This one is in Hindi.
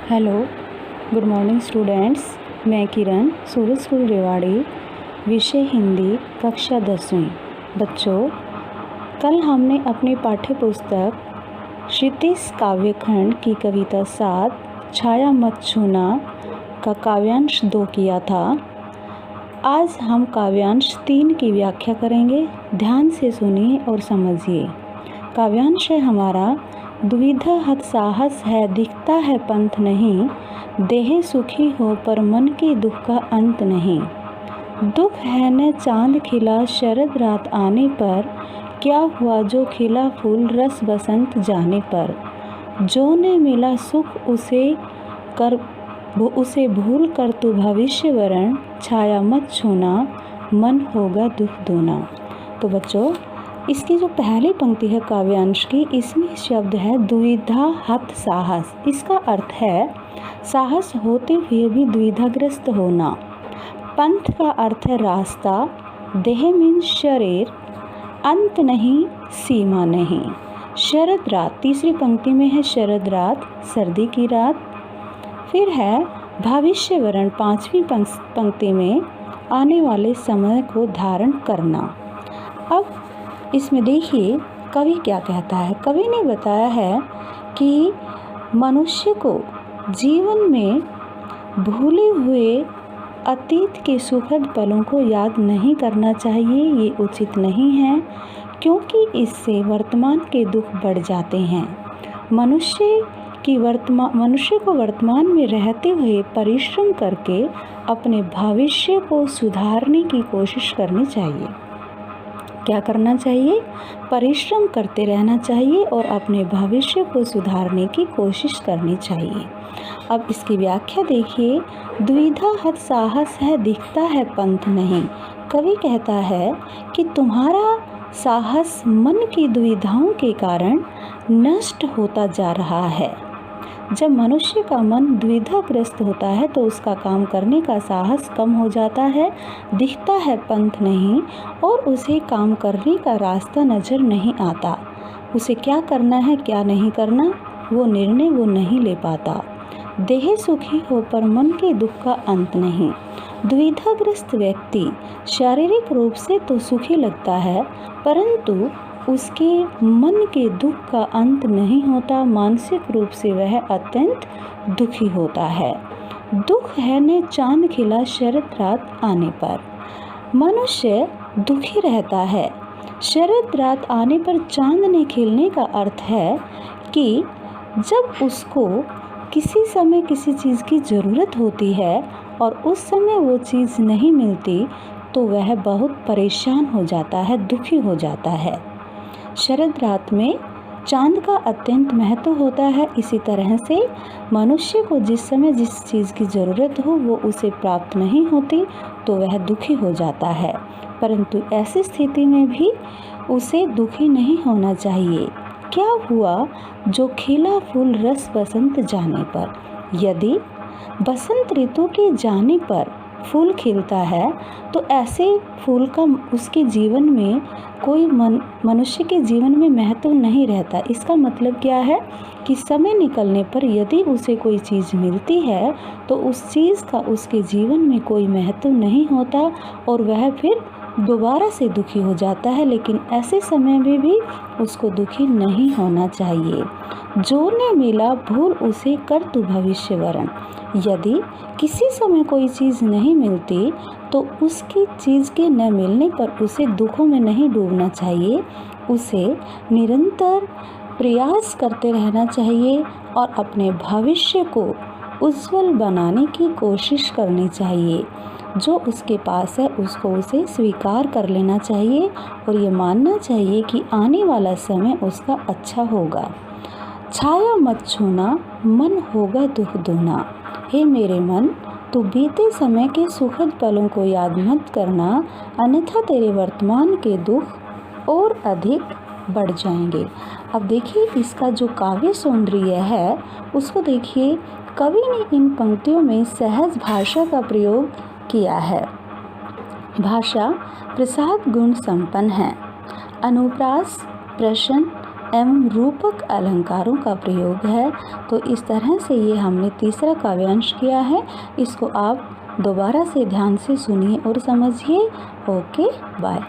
Hello, good morning students. मैं किरण, सूरज स्कूल रेवाड़ी, विषय हिंदी, कक्षा 10वीं। बच्चों, कल हमने अपनी पाठ्य पुस्तक क्षितिज काव्यखंड की कविता 7 छाया मत छूना का काव्यांश 2 किया था। आज हम काव्यांश 3 की व्याख्या करेंगे। ध्यान से सुनिए और समझिए। काव्यांश है हमारा, दुविधा हत साहस है, दिखता है पंथ नहीं, देह सुखी हो पर मन के दुख का अंत नहीं। दुख है न चांद खिला शरद रात आने पर, क्या हुआ जो खिला फूल रस बसंत जाने पर। जो ने मिला सुख उसे भूल कर तू भविष्य वरण, छाया मत छूना मन होगा दुख दूना। तो बच्चों, इसकी जो पहली पंक्ति है काव्यांश की, इसमें शब्द है दुविधा हत साहस। इसका अर्थ है साहस होते हुए भी द्विधाग्रस्त होना। पंथ का अर्थ है रास्ता, देह मीन शरीर, अंत नहीं सीमा नहीं। शरद रात, तीसरी पंक्ति में है शरद रात, सर्दी की रात। फिर है भविष्य वरण, पांचवी पंक्ति में आने वाले समय को धारण करना। अब इसमें देखिए कवि क्या कहता है। कवि ने बताया है कि मनुष्य को जीवन में भूले हुए अतीत के सुखद पलों को याद नहीं करना चाहिए। ये उचित नहीं है, क्योंकि इससे वर्तमान के दुख बढ़ जाते हैं। मनुष्य को वर्तमान में रहते हुए परिश्रम करके अपने भविष्य को सुधारने की कोशिश करनी चाहिए। क्या करना चाहिए? परिश्रम करते रहना चाहिए और अपने भविष्य को सुधारने की कोशिश करनी चाहिए। अब इसकी व्याख्या देखिए। द्विधा हत साहस है, दिखता है पंथ नहीं। कवि कहता है कि तुम्हारा साहस मन की दुविधाओं के कारण नष्ट होता जा रहा है। जब मनुष्य का मन द्विधाग्रस्त होता है तो उसका काम करने का साहस कम हो जाता है, दिखता है पंथ नहीं, और उसे काम करने का रास्ता नज़र नहीं आता। उसे क्या करना है क्या नहीं करना, वो निर्णय वो नहीं ले पाता। देह सुखी हो पर मन के दुख का अंत नहीं। द्विधाग्रस्त व्यक्ति शारीरिक रूप से तो सुखी लगता है, परंतु उसके मन के दुख का अंत नहीं होता। मानसिक रूप से वह अत्यंत दुखी होता है। दुख है न चांद खिला शरद रात आने पर। मनुष्य दुखी रहता है। शरद रात आने पर चांद ने खिलने का अर्थ है कि जब उसको किसी समय किसी चीज़ की ज़रूरत होती है और उस समय वो चीज़ नहीं मिलती तो वह बहुत परेशान हो जाता है, दुखी हो जाता है। शरद रात में चांद का अत्यंत महत्व होता है। इसी तरह से मनुष्य को जिस समय जिस चीज़ की ज़रूरत हो वो उसे प्राप्त नहीं होती तो वह दुखी हो जाता है, परंतु ऐसी स्थिति में भी उसे दुखी नहीं होना चाहिए। क्या हुआ जो खिला फूल रस बसंत जाने पर। यदि बसंत ऋतु के जाने पर फूल खिलता है तो ऐसे फूल का उसके जीवन में कोई मनुष्य के जीवन में महत्व नहीं रहता। इसका मतलब क्या है कि समय निकलने पर यदि उसे कोई चीज़ मिलती है तो उस चीज़ का उसके जीवन में कोई महत्व नहीं होता और वह फिर दोबारा से दुखी हो जाता है। लेकिन ऐसे समय में भी उसको दुखी नहीं होना चाहिए। जो ने मिला भूल उसे कर तू भविष्य वरण। यदि किसी समय कोई चीज़ नहीं मिलती तो उसकी चीज़ के न मिलने पर उसे दुखों में नहीं डूबना चाहिए। उसे निरंतर प्रयास करते रहना चाहिए और अपने भविष्य को उज्जवल बनाने की कोशिश करनी चाहिए। जो उसके पास है उसको उसे स्वीकार कर लेना चाहिए और ये मानना चाहिए कि आने वाला समय उसका अच्छा होगा। छाया मत छूना मन होगा दुख दूना। हे मेरे मन, तू बीते समय के सुखद पलों को याद मत करना, अन्यथा तेरे वर्तमान के दुख और अधिक बढ़ जाएंगे। अब देखिए इसका जो काव्य सौंदर्य है उसको देखिए। कवि ने इन पंक्तियों में सहज भाषा का प्रयोग किया है। भाषा प्रसाद गुण संपन्न है। अनुप्रास, प्रश्न, एवं रूपक अलंकारों का प्रयोग है। तो इस तरह से ये हमने तीसरा काव्यांश किया है। इसको आप दोबारा से ध्यान से सुनिए और समझिए। Okay, bye.